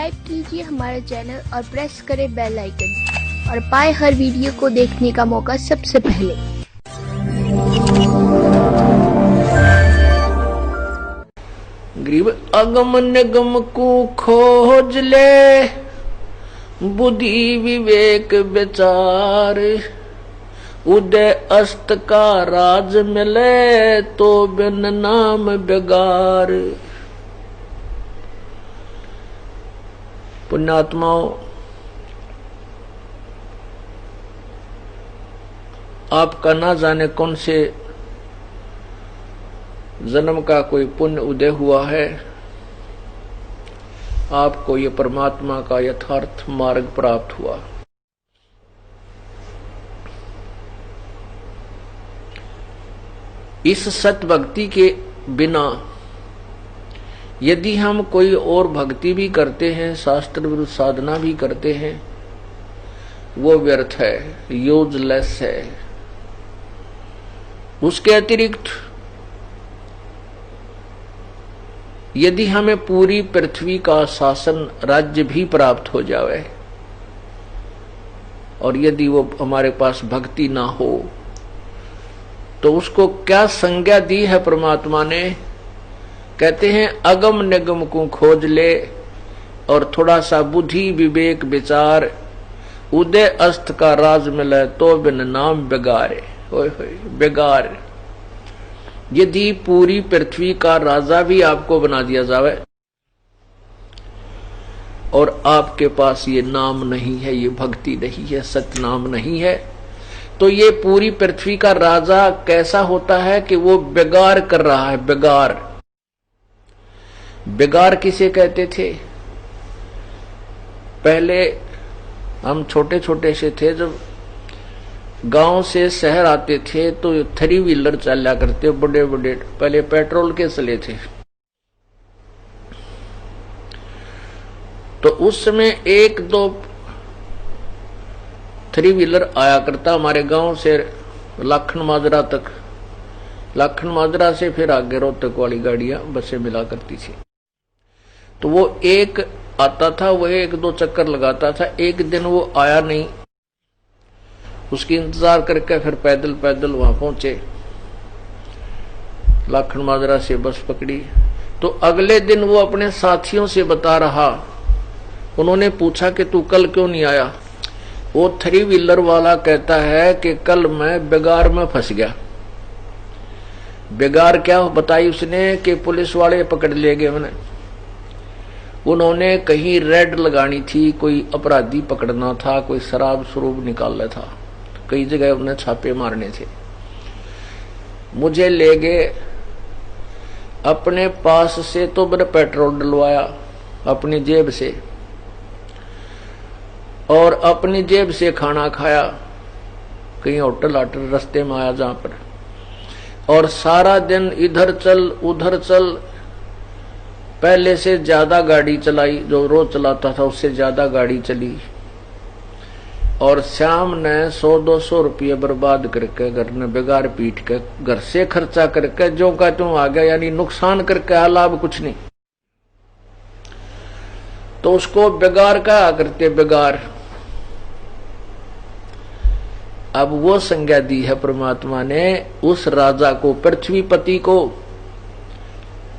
Subscribe कीजिए हमारे channel और प्रेस करें बेल आइकन और पाए हर वीडियो को देखने का मौका सबसे पहले। ग्रीव अगम निगम को खोज ले, बुद्धि विवेक विचार, उदय अस्त का राज मिले तो बिन नाम बेगार। पुण्यात्माओं, आपका ना जाने कौन से जन्म का कोई पुण्य उदय हुआ है, आपको ये परमात्मा का यथार्थ मार्ग प्राप्त हुआ। इस सत्य भक्ति के बिना यदि हम कोई और भक्ति भी करते हैं, शास्त्र विरुद्ध साधना भी करते हैं, वो व्यर्थ है, यूजलेस है। उसके अतिरिक्त यदि हमें पूरी पृथ्वी का शासन राज्य भी प्राप्त हो जाए और यदि वो हमारे पास भक्ति ना हो, तो उसको क्या संज्ञा दी है परमात्मा ने? कहते हैं अगम निगम को खोज ले और थोड़ा सा बुद्धि विवेक विचार, उदय अस्त का राज मिले तो बिन नाम बेगारे। होय होय बेगार। यदि पूरी पृथ्वी का राजा भी आपको बना दिया जावे और आपके पास ये नाम नहीं है, ये भक्ति नहीं है, सत्य नाम नहीं है, तो ये पूरी पृथ्वी का राजा कैसा होता है कि वो बेगार कर रहा है। बेगार बेगार किसे कहते थे? पहले हम छोटे छोटे से थे, जब गांव से शहर आते थे तो 3 व्हीलर चला करते, बड़े बड़े, पहले पेट्रोल के चले थे। तो उस समय 1-2 3 व्हीलर आया करता हमारे गांव से लाखन माजरा तक। लाखन माजरा से फिर आगे रोहतक वाली गाड़ियां बसें मिला करती थी। तो वो एक आता था, वह 1-2 चक्कर लगाता था। एक दिन वो आया नहीं, उसकी इंतजार करके फिर पैदल पैदल वहां पहुंचे, लाखन माजरा से बस पकड़ी। तो अगले दिन वो अपने साथियों से बता रहा, उन्होंने पूछा कि तू कल क्यों नहीं आया? वो 3 व्हीलर वाला कहता है कि कल मैं बेगार में फंस गया। बेगार क्या बताई उसने कि पुलिस वाले पकड़ ले गए मैंने। उन्होंने कहीं रेड लगानी थी, कोई अपराधी पकड़ना था, कोई शराब स्वरूप निकालना था, कई जगह उन्हें छापे मारने थे। मुझे ले गए, अपने पास से तो मैंने पेट्रोल डलवाया अपनी जेब से, और अपनी जेब से खाना खाया, कहीं होटल आटर रास्ते में आया जहां पर, और सारा दिन इधर चल उधर चल, पहले से ज्यादा गाड़ी चलाई, जो रोज चलाता था उससे ज्यादा गाड़ी चली, और शाम ने 100-200 रुपये बर्बाद करके घर ने बेगार पीट के घर से खर्चा करके जो का त्यों आ गया, यानी नुकसान करके आ, लाभ कुछ नहीं। तो उसको बेगार कहा करते, बेगार। अब वो संज्ञा दी है परमात्मा ने उस राजा को, पृथ्वीपति को।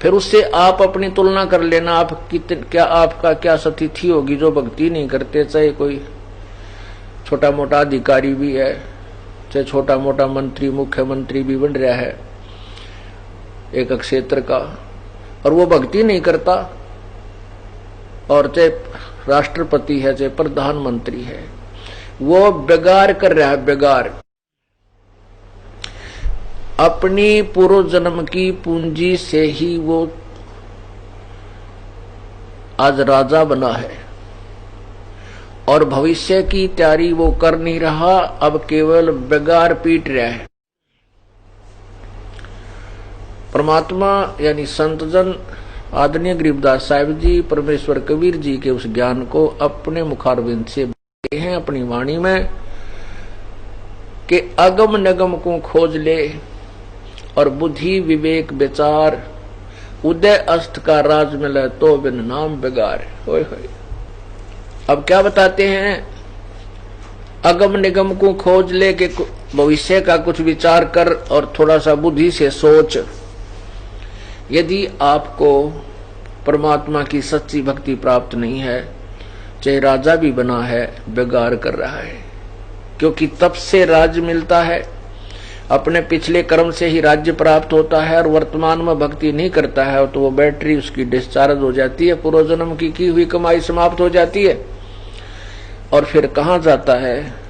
फिर उससे आप अपनी तुलना कर लेना, आप क्या आपका क्या स्थिति होगी जो भक्ति नहीं करते, चाहे कोई छोटा मोटा अधिकारी भी है, चाहे छोटा मोटा मंत्री मुख्यमंत्री भी बन रहा है एक क्षेत्र का, और वो भक्ति नहीं करता, और चाहे राष्ट्रपति है चाहे प्रधानमंत्री है, वो बेगार कर रहा है। बेगार अपनी पूर्व जन्म की पूंजी से ही वो आज राजा बना है, और भविष्य की तैयारी वो कर नहीं रहा, अब केवल बेगार पीट रहा है। परमात्मा यानी संतजन आदरणीय गरीबदास साहिब जी परमेश्वर कबीर जी के उस ज्ञान को अपने मुखारविंद से बताते हैं अपनी वाणी में कि अगम निगम को खोज ले और बुद्धि विवेक विचार, उदय अस्त का राज मिले तो बिन नाम बेगार। होय होय अब क्या बताते हैं, अगम निगम को खोज ले के भविष्य का कुछ विचार कर और थोड़ा सा बुद्धि से सोच। यदि आपको परमात्मा की सच्ची भक्ति प्राप्त नहीं है, चाहे राजा भी बना है, बेगार कर रहा है। क्योंकि तब से राज्य मिलता है, अपने पिछले कर्म से ही राज्य प्राप्त होता है, और वर्तमान में भक्ति नहीं करता है तो वो बैटरी उसकी डिस्चार्ज हो जाती है, पूर्व जन्म की हुई कमाई समाप्त हो जाती है, और फिर कहां जाता है,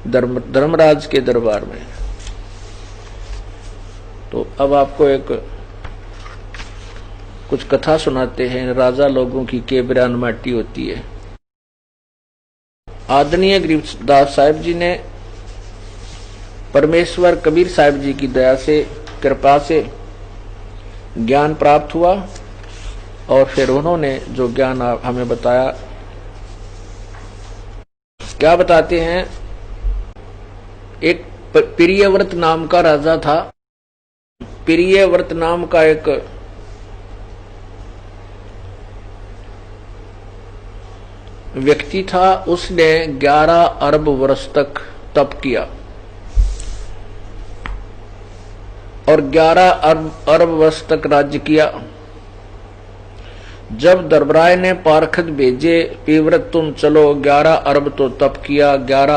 धर्मराज के दरबार में। तो अब आपको एक कुछ कथा सुनाते हैं, राजा लोगों की केबरान माटी होती है। आदरणीय गरीबदास साहिब जी ने परमेश्वर कबीर साहिब जी की दया से, कृपा से ज्ञान प्राप्त हुआ, और फिर उन्होंने जो ज्ञान हमें बताया, क्या बताते हैं, एक प्रियव्रत नाम का राजा था। प्रियव्रत नाम का एक व्यक्ति था, उसने 11 अरब वर्ष तक तप किया और 11 अरब वर्ष तक राज्य किया। जब दरबार ने पारखत भेजे, प्रियव्रत तुम चलो, 11 अरब तो तप किया, 11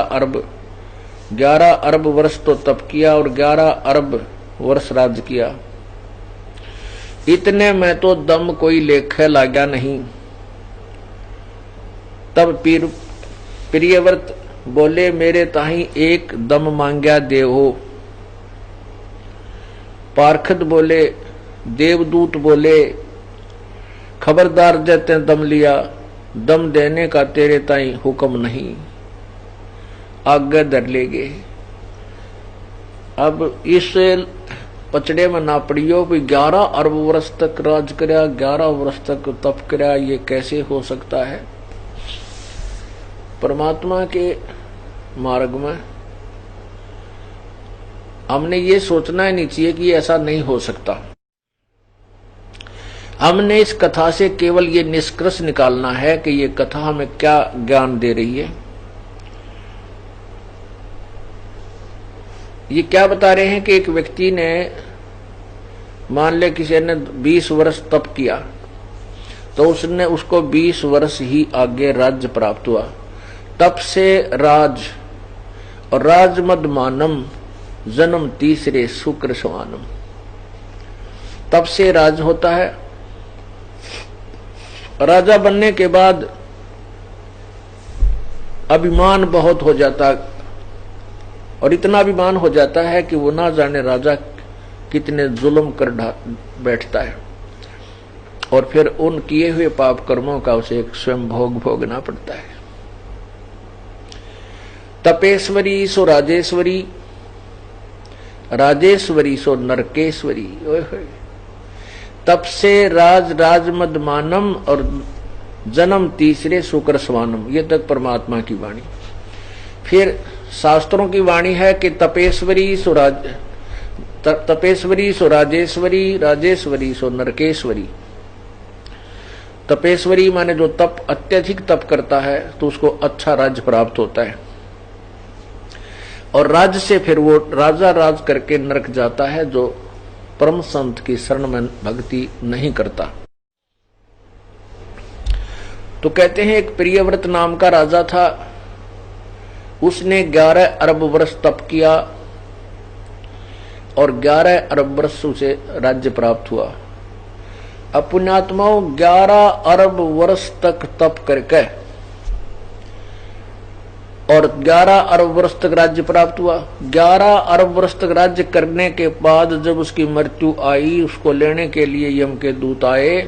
अरब वर्ष तो तप किया और 11 अरब वर्ष राज्य किया, इतने में तो दम कोई लेखे लाग्या नहीं। तब प्रियव्रत बोले, मेरे ताही एक दम मांग्या देहो। पारखत बोले, देवदूत बोले, खबरदार जते दम लिया, दम देने का तेरे ताई हुक्म नहीं, आगे धर लेगे। अब इस पचड़े में ना पड़ियो, 11 अरब वर्ष तक राज करया, 11 वर्ष तक तप करया, ये कैसे हो सकता है। परमात्मा के मार्ग में हमने ये सोचना ही नहीं चाहिए कि ऐसा नहीं हो सकता। हमने इस कथा से केवल ये निष्कर्ष निकालना है कि ये कथा हमें क्या ज्ञान दे रही है। ये क्या बता रहे हैं कि एक व्यक्ति ने, मान ले किसी ने 20 वर्ष तप किया, तो उसको 20 वर्ष ही आगे राज्य प्राप्त हुआ। तप से राज, और राजमद मानम, जन्म तीसरे शुक्र स्वानम। तप से राज होता है। राजा बनने के बाद अभिमान बहुत हो जाता, और इतना अभिमान हो जाता है कि वो ना जाने राजा कितने जुल्म कर बैठता है, और फिर उन किए हुए पाप कर्मों का उसे एक स्वयं भोगना पड़ता है। तपेश्वरी सो राजेश्वरी, राजेश्वरी सो नरकेश्वरी। तप से राजमद मानम और जन्म तीसरे शुक्र स्वानम। ये तक परमात्मा की वाणी। फिर शास्त्रों की वाणी है कि तपेश्वरी सो राजेश्वरी, राजेश्वरी सो नरकेश्वरी। तपेश्वरी माने जो तप, अत्यधिक तप करता है तो उसको अच्छा राज्य प्राप्त होता है, और राज्य से फिर वो राजा राज करके नरक जाता है जो परम संत की शरण में भक्ति नहीं करता। तो कहते हैं एक प्रियव्रत नाम का राजा था, उसने 11 अरब वर्ष तप किया और 11 अरब वर्ष उसे राज्य प्राप्त हुआ। अब पुण्यात्माओं, 11 अरब वर्ष तक तप करके और 11 अरब वर्ष तक राज्य प्राप्त हुआ। 11 अरब वर्ष तक राज्य करने के बाद जब उसकी मृत्यु आई, उसको लेने के लिए यम के दूत आए,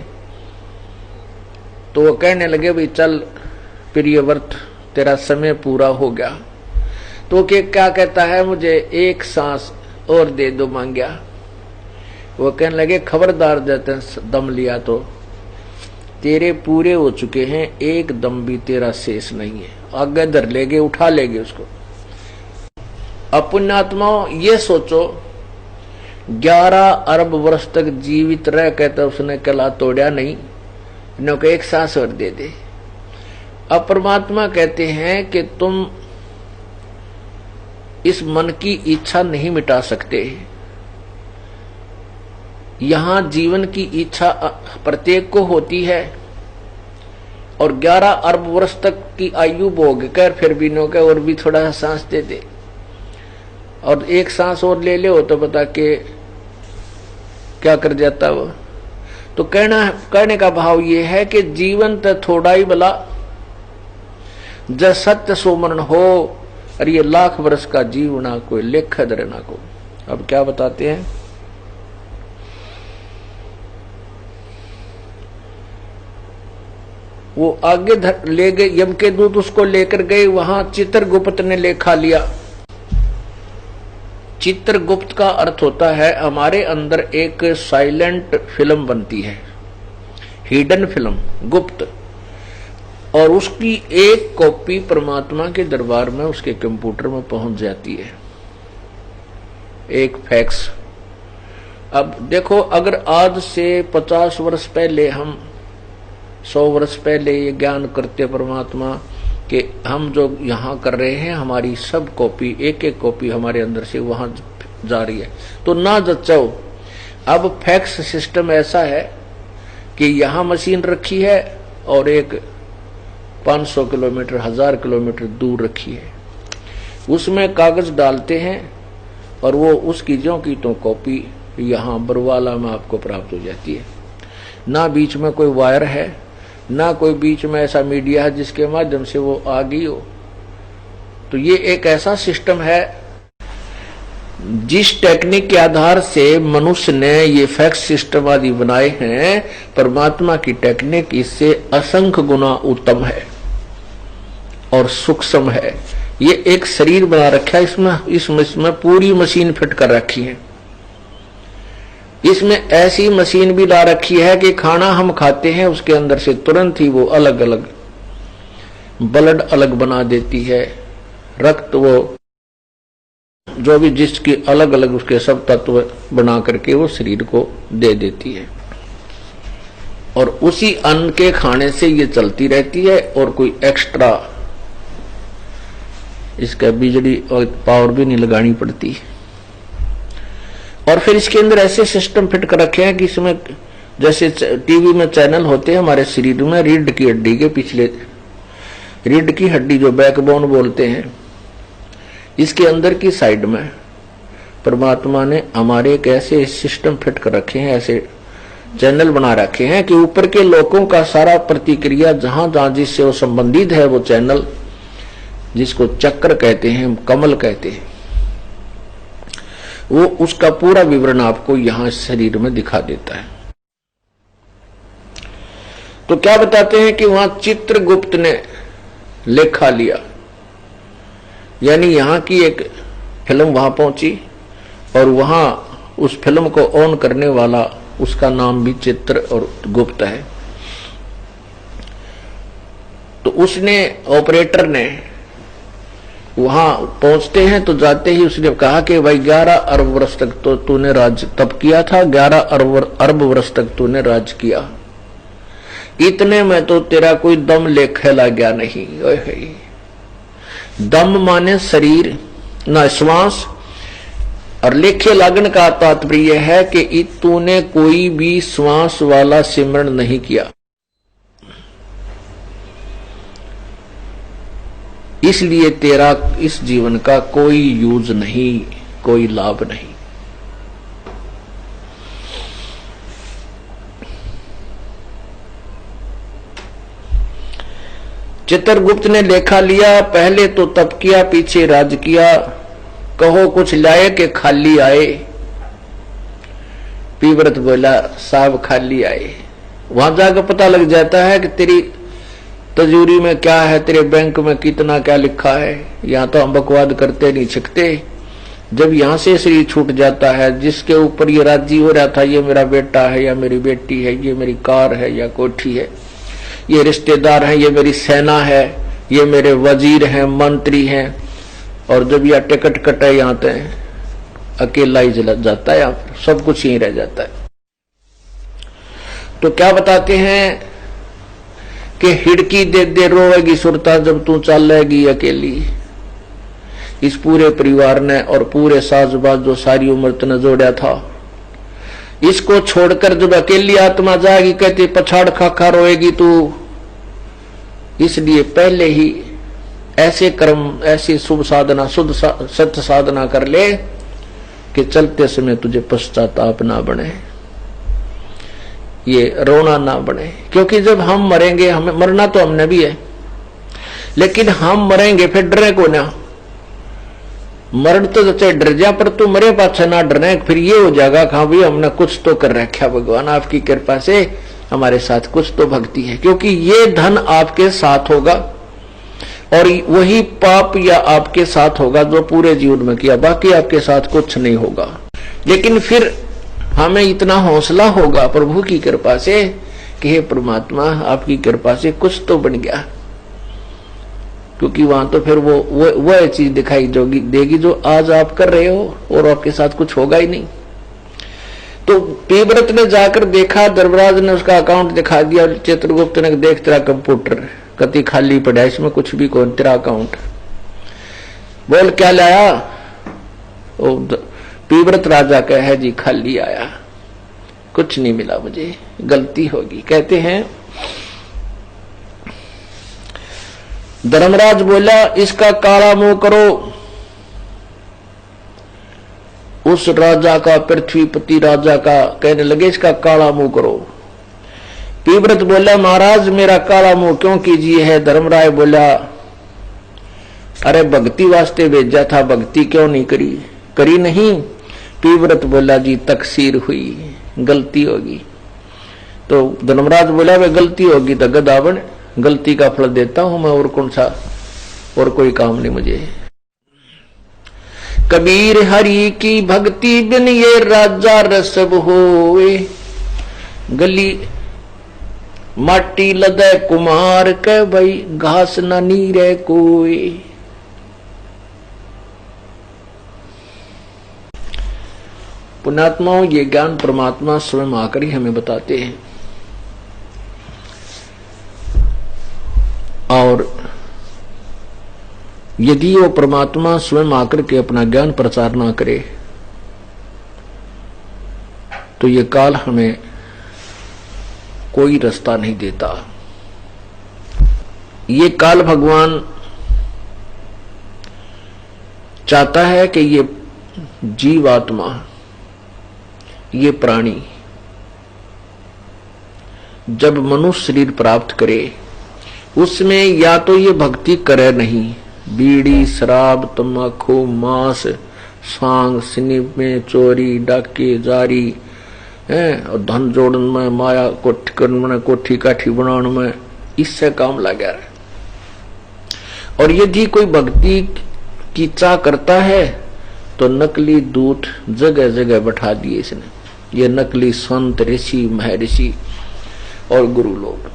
तो वो कहने लगे, भाई चल प्रियव्रत, तेरा समय पूरा हो गया। तो क्या कहता है, मुझे एक सांस और दे दो मांग्या। वो कहने लगे, खबरदार जते दम लिया तो तेरे पूरे हो चुके हैं, एक दम भी तेरा शेष नहीं है, आगे धर लेगे, उठा लेगे उसको। अब पुण्यात्माओं ये सोचो, 11 अरब वर्ष तक जीवित रह कहता उसने कला तोड़ा नहीं, न को एक सांस और दे दे। अब परमात्मा कहते हैं कि तुम इस मन की इच्छा नहीं मिटा सकते। यहां जीवन की इच्छा प्रत्येक को होती है और 11 अरब वर्ष तक की आयु भोग कर फिर भी नो के और भी थोड़ा सा सांस दे दे और एक सांस और ले ले हो तो बता के क्या कर जाता वो। तो कहने का भाव ये है कि जीवन तो थोड़ा ही भला, जब सत्य सुमरण हो और ये लाख वर्ष का जीवना कोई लेख धरना को। अब क्या बताते हैं, वो आगे ले गए, यम के दूत उसको लेकर गए, वहां चित्रगुप्त ने लेखा लिया। चित्रगुप्त का अर्थ होता है हमारे अंदर एक साइलेंट फिल्म बनती है, हिडन फिल्म, गुप्त, और उसकी एक कॉपी परमात्मा के दरबार में उसके कंप्यूटर में पहुंच जाती है, एक फैक्स। अब देखो, अगर आज से 50 वर्ष पहले हम 100 वर्ष पहले ये ज्ञान करते परमात्मा कि हम जो यहाँ कर रहे हैं हमारी सब कॉपी, एक एक कॉपी हमारे अंदर से वहां जा रही है, तो ना जचाओ। अब फैक्स सिस्टम ऐसा है कि यहाँ मशीन रखी है और एक 500 किलोमीटर 1000 किलोमीटर दूर रखी है, उसमें कागज डालते हैं और वो उसकी ज्यों की तो कॉपी यहाँ बरवाला में आपको प्राप्त हो जाती है। ना बीच में कोई वायर है, ना कोई बीच में ऐसा मीडिया है जिसके माध्यम से वो आ गई हो। तो ये एक ऐसा सिस्टम है जिस टेक्निक के आधार से मनुष्य ने ये फैक्स सिस्टम आदि बनाए हैं, परमात्मा की टेक्निक इससे असंख्य गुना उत्तम है और सूक्ष्म है। ये एक शरीर बना रखा है, इसमें पूरी मशीन फिट कर रखी है। इसमें ऐसी मशीन भी ला रखी है कि खाना हम खाते हैं उसके अंदर से तुरंत ही वो अलग अलग ब्लड अलग बना देती है, रक्त वो जो भी जिसकी अलग अलग उसके सब तत्व बना करके वो शरीर को दे देती है, और उसी अन्न के खाने से ये चलती रहती है और कोई एक्स्ट्रा इसका बिजली और पावर भी नहीं लगानी पड़ती। और फिर इसके अंदर ऐसे सिस्टम फिट कर रखे हैं कि इसमें जैसे टीवी में चैनल होते हैं, हमारे शरीर में रीढ़ की हड्डी के पिछले, रीढ़ की हड्डी जो बैकबोन बोलते हैं, इसके अंदर की साइड में परमात्मा ने हमारे एक ऐसे सिस्टम फिट कर रखे हैं, ऐसे चैनल बना रखे हैं कि ऊपर के लोगों का सारा प्रतिक्रिया जहां जहां जिससे वो संबंधित है, वो चैनल जिसको चक्र कहते हैं, कमल कहते हैं, वो उसका पूरा विवरण आपको यहां शरीर में दिखा देता है। तो क्या बताते हैं कि वहां चित्रगुप्त ने लेखा लिया, यानी यहां की एक फिल्म वहां पहुंची और वहां उस फिल्म को ऑन करने वाला, उसका नाम भी चित्र और गुप्त है। तो उसने, ऑपरेटर ने, वहां पहुंचते हैं तो जाते ही उसने कहा कि भाई 11 अरब वर्ष तक तो तूने राज तब किया था, 11 अरब वर्ष तक तूने राज किया, इतने में तो तेरा कोई दम लेखे लग गया नहीं। दम माने शरीर ना श्वास, और लेखे लगन का तात्पर्य है कि तूने कोई भी श्वास वाला सिमरण नहीं किया, इसलिए तेरा इस जीवन का कोई यूज नहीं, कोई लाभ नहीं। चित्रगुप्त ने लेखा लिया, पहले तो तप किया, पीछे राज किया, कहो कुछ लाए के खाली आए। पीव्रत बोला साहब खाली आए। वहां जाकर पता लग जाता है कि तेरी तजूरी में क्या है, तेरे बैंक में कितना क्या लिखा है। यहाँ तो हम बकवाद करते नहीं छिकते। जब यहाँ से शरीर छूट जाता है, जिसके ऊपर ये राजी हो रहा था, ये मेरा बेटा है या मेरी बेटी है, ये मेरी कार है या कोठी है, ये रिश्तेदार है, ये मेरी सेना है, ये मेरे वजीर हैं, मंत्री हैं, और जब यह टिकट कटे यहाँ पे अकेला ही जल जाता है, यहाँ पर सब कुछ यहीं रह जाता है। तो क्या बताते हैं कि हिड़की दे दे रोएगी सुरता जब तू चलेगी अकेली। इस पूरे परिवार ने और पूरे साजबाज जो सारी उम्र तने जोड़ा था, इसको छोड़कर जब अकेली आत्मा जाएगी, कहती पछाड़ खाखा रोएगी तू। इसलिए पहले ही ऐसे कर्म, ऐसी शुभ साधना, शुद्ध सत्य साधना कर ले कि चलते समय तुझे पश्चाताप ना बने, ये रोना ना बने। क्योंकि जब हम मरेंगे, हमें मरना तो हमने भी है, लेकिन हम मरेंगे फिर डरे को ना। मरण तो चाहे डर जा, पर तू मरे पाछा ना डरना। फिर ये हो जाएगा कि हाँ भाई हमने कुछ तो कर रखा, भगवान आपकी कृपा से हमारे साथ कुछ तो भक्ति है। क्योंकि ये धन आपके साथ होगा और वही पाप या आपके साथ होगा जो पूरे जीवन में किया, बाकी आपके साथ कुछ नहीं होगा। लेकिन फिर हमें इतना हौसला होगा प्रभु की कृपा से कि हे परमात्मा आपकी कृपा से कुछ तो बन गया। क्योंकि वहां तो फिर वो चीज दिखाई देगी जो आज आप कर रहे हो और आपके साथ कुछ होगा ही नहीं। तो पीव्रत ने जाकर देखा, धर्मराज ने उसका अकाउंट दिखा दिया। चित्रगुप्त ने देख तेरा कंप्यूटर कति खाली पड़ा, इसमें कुछ भी कौन, तेरा अकाउंट बोल क्या लाया। पीव्रत राजा का है जी, खाली आया, कुछ नहीं मिला, मुझे गलती होगी। कहते हैं धर्मराज बोला इसका काला मुंह करो। उस राजा का, पृथ्वीपति राजा का कहने लगे इसका काला मुंह करो। पीव्रत बोला महाराज मेरा काला मुंह क्यों कीजिए है। धर्मराय बोला अरे भक्ति वास्ते भेजा था, भक्ति क्यों नहीं करी, करी नहीं। पीव्रत बोला जी तकसीर हुई, गलती होगी। तो धर्मराज बोला वे गलती होगी तो गदावन, गलती का फल देता हूं मैं, और कौन सा, और कोई काम नहीं मुझे। कबीर हरि की भक्ति बिन ये राजा रसब होए, गली माटी लदे कुमार के भाई घास न नीरे कोई। पुण्यात्माओं ये ज्ञान परमात्मा स्वयं आकर ही हमें बताते हैं। और यदि वो परमात्मा स्वयं आकर के अपना ज्ञान प्रचार ना करे तो ये काल हमें कोई रास्ता नहीं देता। ये काल भगवान चाहता है कि ये जीवात्मा, ये प्राणी जब मनुष्य शरीर प्राप्त करे उसमें या तो ये भक्ति करे नहीं, बीड़ी शराब तम्बाकू मांस सांग स्निप में चोरी डाके जारी और धन जोड़न में माया कोठी काठी बनाने में, इससे काम लगा रहे। और यदि कोई भक्ति की चाह करता है तो नकली दूत जगह जगह बैठा दिए इसने, ये नकली संत ऋषि महर्षि और गुरु लोग,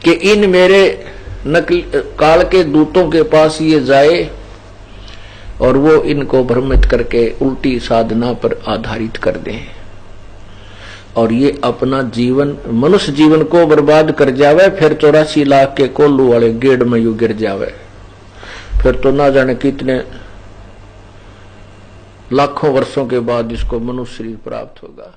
कि इन मेरे नकली काल के दूतों के पास ये जाए और वो इनको भ्रमित करके उल्टी साधना पर आधारित कर दें और ये अपना जीवन, मनुष्य जीवन को बर्बाद कर जावे। फिर 84 लाख के कोल्लू वाले गेड़ में यू गिर जावे, फिर तो ना जाने कितने लाखों वर्षों के बाद इसको मनुष्य शरीर प्राप्त होगा।